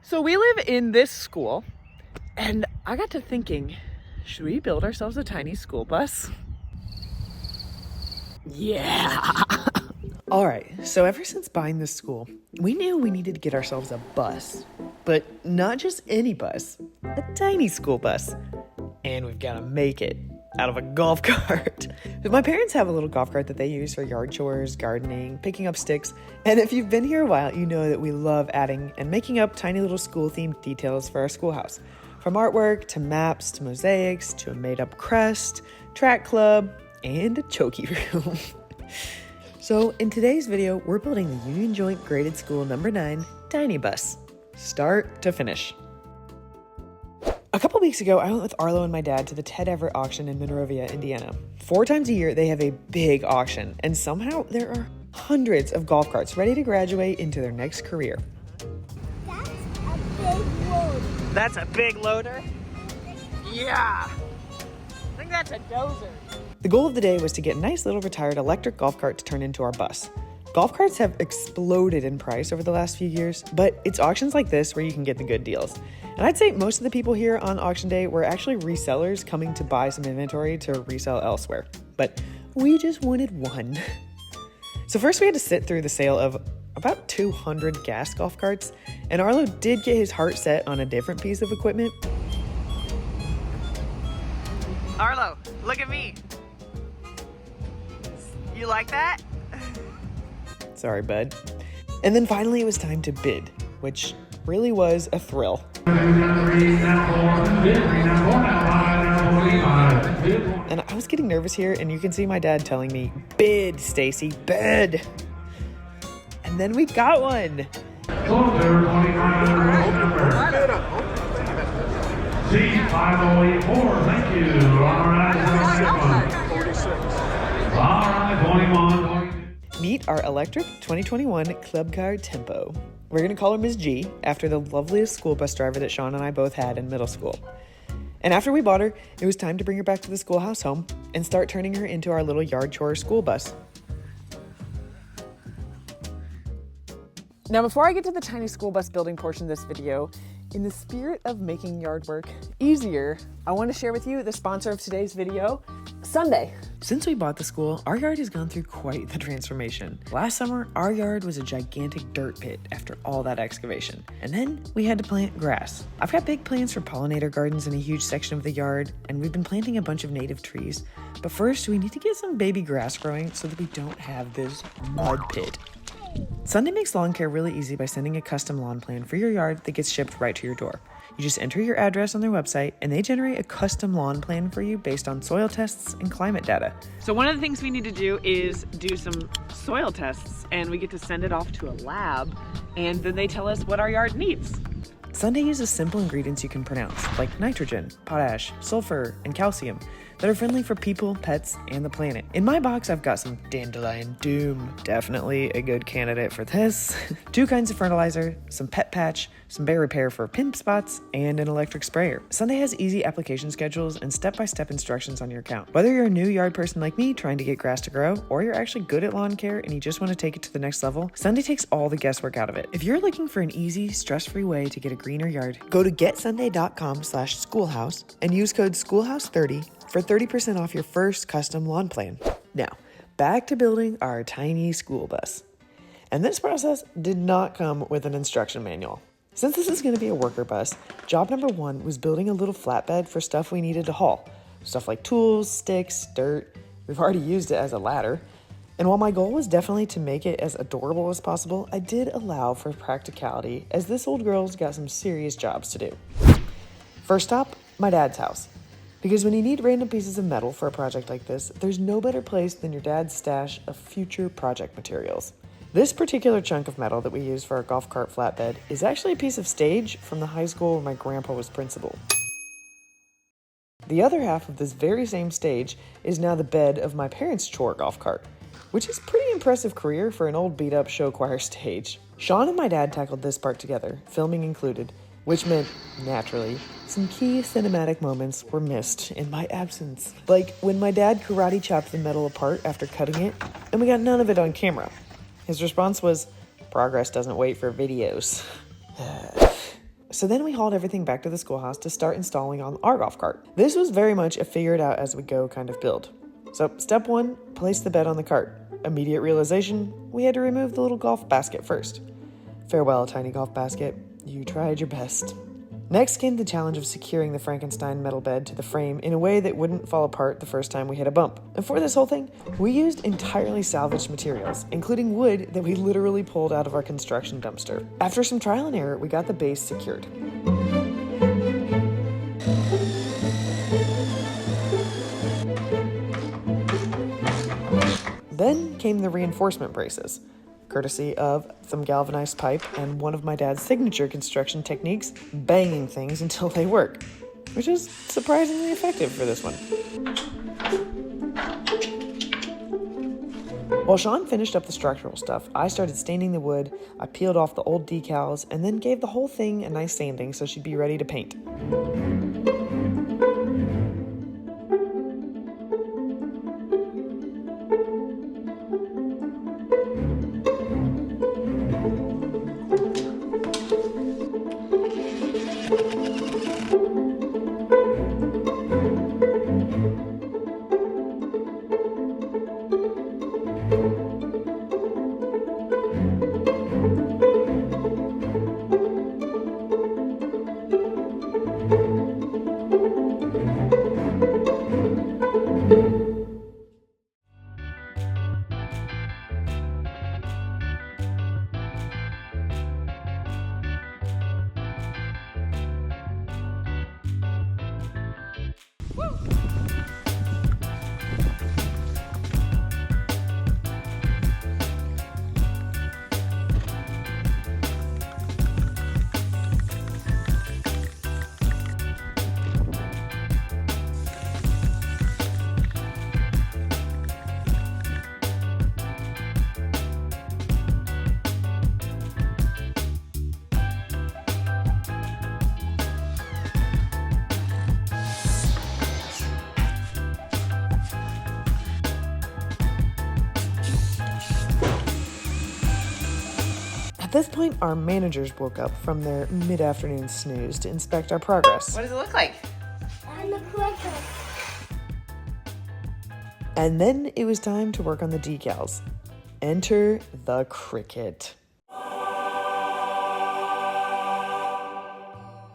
So we live in this school, and I got to thinking, should we build ourselves a tiny school bus? Yeah! All right, so ever since buying this school, we knew we needed to get ourselves a bus, but not just any bus, a tiny school bus. And we've got to make it out of a golf cart. My parents have a little golf cart that they use for yard chores, gardening, picking up sticks. And if you've been here a while, you know that we love adding and making up tiny little school-themed details for our schoolhouse. From artwork, to maps, to mosaics, to a made-up crest, track club, and a chokey room. So in today's video, we're building the Union Joint Graded School No. 9 Tiny Bus, start to finish. A couple weeks ago, I went with Arlo and my dad to the Ted Everett auction in Monrovia, Indiana. 4 times a year, they have a big auction, and somehow there are hundreds of golf carts ready to graduate into their next career. That's a big load. That's a big loader? Yeah! I think that's a dozer. The goal of the day was to get a nice little retired electric golf cart to turn into our bus. Golf carts have exploded in price over the last few years, but it's auctions like this where you can get the good deals. And I'd say most of the people here on auction day were actually resellers coming to buy some inventory to resell elsewhere. But we just wanted one. So first we had to sit through the sale of about 200 gas golf carts, and Arlo did get his heart set on a different piece of equipment. Arlo, look at me. You like that? Sorry, bud. And then finally it was time to bid, which really was a thrill. And I was getting nervous here, and you can see my dad telling me, bid, Stacy, bid. And then we got one. C5084, thank you. All right, 21. Meet our electric 2021 Club Car Tempo. We're going to call her Ms. G, after the loveliest school bus driver that Sean and I both had in middle school. And after we bought her, it was time to bring her back to the schoolhouse home and start turning her into our little yard chore school bus. Now, before I get to the tiny school bus building portion of this video, in the spirit of making yard work easier, I want to share with you the sponsor of today's video, Sunday. Since we bought the school, our yard has gone through quite the transformation. Last summer, our yard was a gigantic dirt pit after all that excavation. And then we had to plant grass. I've got big plans for pollinator gardens in a huge section of the yard, and we've been planting a bunch of native trees. But first, we need to get some baby grass growing so that we don't have this mud pit. Sunday makes lawn care really easy by sending a custom lawn plan for your yard that gets shipped right to your door. You just enter your address on their website, and they generate a custom lawn plan for you based on soil tests and climate data. So one of the things we need to do is do some soil tests, and we get to send it off to a lab, and then they tell us what our yard needs. Sunday uses simple ingredients you can pronounce, like nitrogen, potash, sulfur, and calcium, that are friendly for people, pets, and the planet. In my box, I've got some Dandelion Doom, definitely a good candidate for this, 2 kinds of fertilizer, some pet patch, some bear repair for pin spots, and an electric sprayer. Sunday has easy application schedules and step-by-step instructions on your account. Whether you're a new yard person like me trying to get grass to grow, or you're actually good at lawn care and you just want to take it to the next level, Sunday takes all the guesswork out of it. If you're looking for an easy, stress-free way to get a greener yard, go to getsunday.com/schoolhouse and use code SCHOOLHOUSE30 for 30% off your first custom lawn plan. Now, back to building our tiny school bus. And this process did not come with an instruction manual. Since this is going to be a worker bus, job number 1 was building a little flatbed for stuff we needed to haul. Stuff like tools, sticks, dirt. We've already used it as a ladder. And while my goal was definitely to make it as adorable as possible, I did allow for practicality, as this old girl's got some serious jobs to do. First stop, my dad's house. Because when you need random pieces of metal for a project like this, there's no better place than your dad's stash of future project materials. This particular chunk of metal that we use for our golf cart flatbed is actually a piece of stage from the high school where my grandpa was principal. The other half of this very same stage is now the bed of my parents' chore golf cart, which is a pretty impressive career for an old beat-up show choir stage. Sean and my dad tackled this part together, filming included, which meant, naturally, some key cinematic moments were missed in my absence. Like when my dad karate chopped the metal apart after cutting it, and we got none of it on camera. His response was, "Progress doesn't wait for videos." So then we hauled everything back to the schoolhouse to start installing on our golf cart. This was very much a figure it out as we go kind of build. So step 1, place the bed on the cart. Immediate realization, we had to remove the little golf basket first. Farewell, tiny golf basket. You tried your best. Next came the challenge of securing the Frankenstein metal bed to the frame in a way that wouldn't fall apart the first time we hit a bump. And for this whole thing, we used entirely salvaged materials, including wood that we literally pulled out of our construction dumpster. After some trial and error, we got the base secured. Then came the reinforcement braces, courtesy of some galvanized pipe and one of my dad's signature construction techniques, banging things until they work, which is surprisingly effective for this one. While Sean finished up the structural stuff, I started staining the wood, I peeled off the old decals, and then gave the whole thing a nice sanding so she'd be ready to paint. At this point, our managers woke up from their mid-afternoon snooze to inspect our progress. What does it look like? And the cricket. And then it was time to work on the decals. Enter the cricket.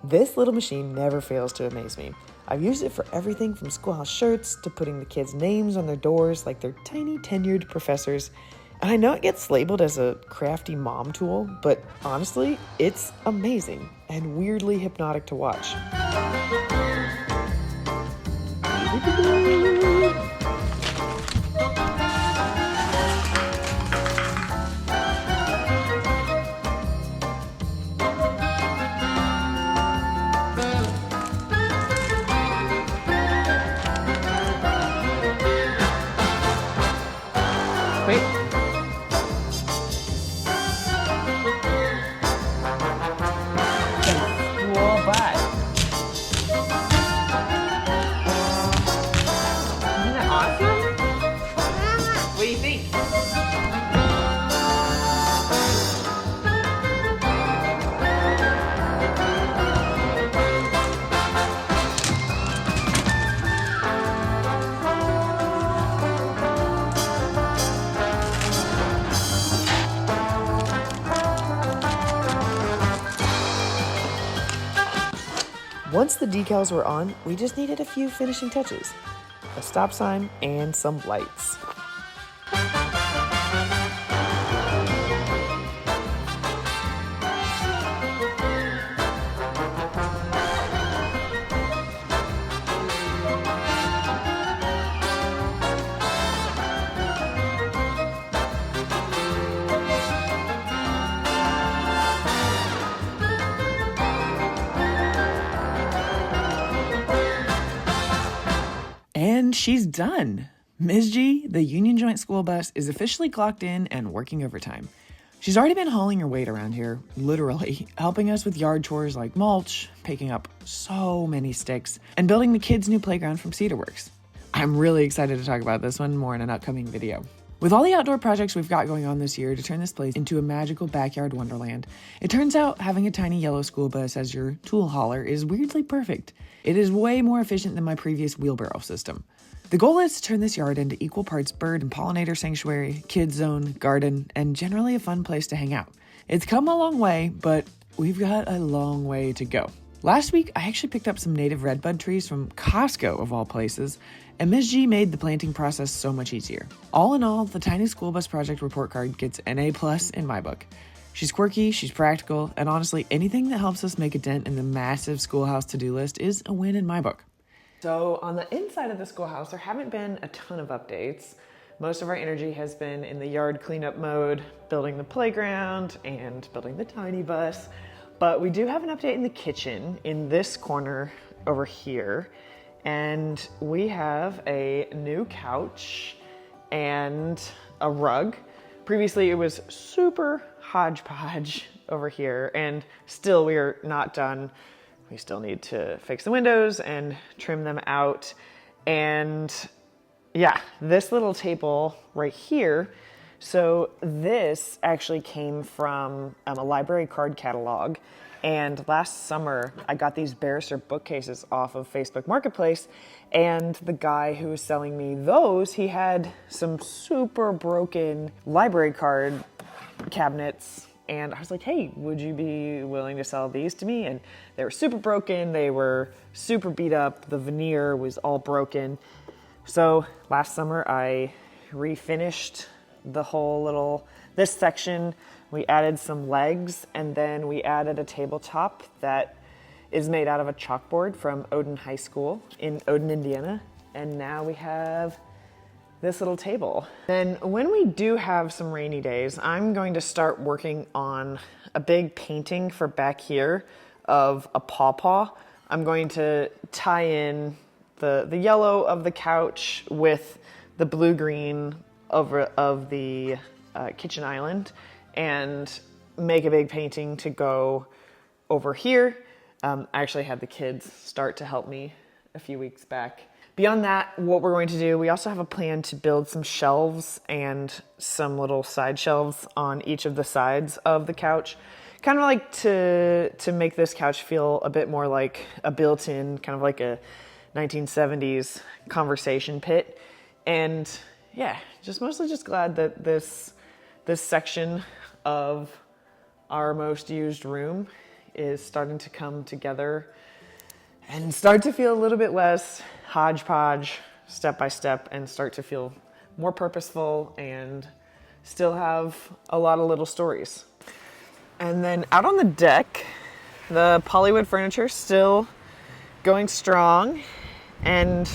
This little machine never fails to amaze me. I've used it for everything from schoolhouse shirts to putting the kids' names on their doors like they're tiny tenured professors. And I know it gets labeled as a crafty mom tool, but honestly, it's amazing and weirdly hypnotic to watch. Wait. School bus. Isn't that awesome? What do you think? Once the decals were on, we just needed a few finishing touches. A stop sign and some lights. And she's done. Ms. G, the Union Joint school bus, is officially clocked in and working overtime. She's already been hauling her weight around here, literally, helping us with yard chores like mulch, picking up so many sticks, and building the kids' new playground from Cedarworks. I'm really excited to talk about this one more in an upcoming video. With all the outdoor projects we've got going on this year to turn this place into a magical backyard wonderland, it turns out having a tiny yellow school bus as your tool hauler is weirdly perfect. It is way more efficient than my previous wheelbarrow system. The goal is to turn this yard into equal parts bird and pollinator sanctuary, kids zone, garden, and generally a fun place to hang out. It's come a long way, but we've got a long way to go. Last week, I actually picked up some native redbud trees from Costco, of all places, and Ms. G made the planting process so much easier. All in all, the Tiny School Bus Project report card gets an A+ in my book. She's quirky, she's practical, and honestly, anything that helps us make a dent in the massive schoolhouse to-do list is a win in my book. So on the inside of the schoolhouse, there haven't been a ton of updates. Most of our energy has been in the yard cleanup mode, building the playground and building the tiny bus. But we do have an update in the kitchen in this corner over here. And we have a new couch and a rug. Previously, it was super hodgepodge over here, and still we are not done. We still need to fix the windows and trim them out. And yeah, this little table right here. So this actually came from a library card catalog. And last summer, I got these Barrister bookcases off of Facebook Marketplace. And the guy who was selling me those, he had some super broken library card cabinets. And I was like, hey, would you be willing to sell these to me? And they were super broken. They were super beat up. The veneer was all broken. So last summer, I refinished the whole this section. We added some legs, and then we added a tabletop that is made out of a chalkboard from Odin High School in Odin, Indiana. And now we have this little table. Then when we do have some rainy days, I'm going to start working on a big painting for back here of a pawpaw. I'm going to tie in the yellow of the couch with the blue-green of the kitchen island and make a big painting to go over here. I actually had the kids start to help me a few weeks back. Beyond that, what we're going to do, we also have a plan to build some shelves and some little side shelves on each of the sides of the couch. Kind of like to make this couch feel a bit more like a built-in, kind of like a 1970s conversation pit. And yeah, mostly glad that this section of our most used room is starting to come together and start to feel a little bit less hodgepodge, step by step, and start to feel more purposeful and still have a lot of little stories. And then out on the deck, the polywood furniture still going strong, and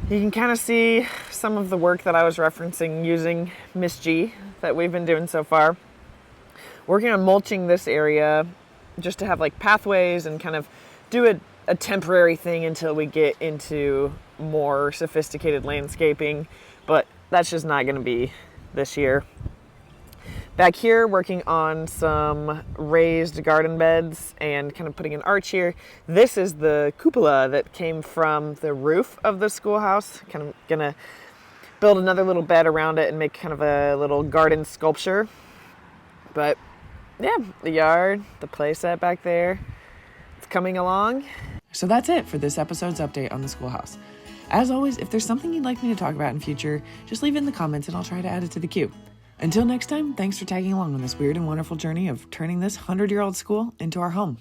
you can kind of see some of the work that I was referencing using Miss G that we've been doing so far. Working on mulching this area just to have like pathways and kind of do a temporary thing until we get into more sophisticated landscaping, but that's just not going to be this year. Back here, working on some raised garden beds and kind of putting an arch here. This is the cupola that came from the roof of the schoolhouse. Kind of gonna build another little bed around it and make kind of a little garden sculpture. But yeah, the yard, the play set back there, it's coming along. So that's it for this episode's update on the schoolhouse. As always, if there's something you'd like me to talk about in future, just leave it in the comments and I'll try to add it to the queue. Until next time, thanks for tagging along on this weird and wonderful journey of turning this 100-year-old school into our home.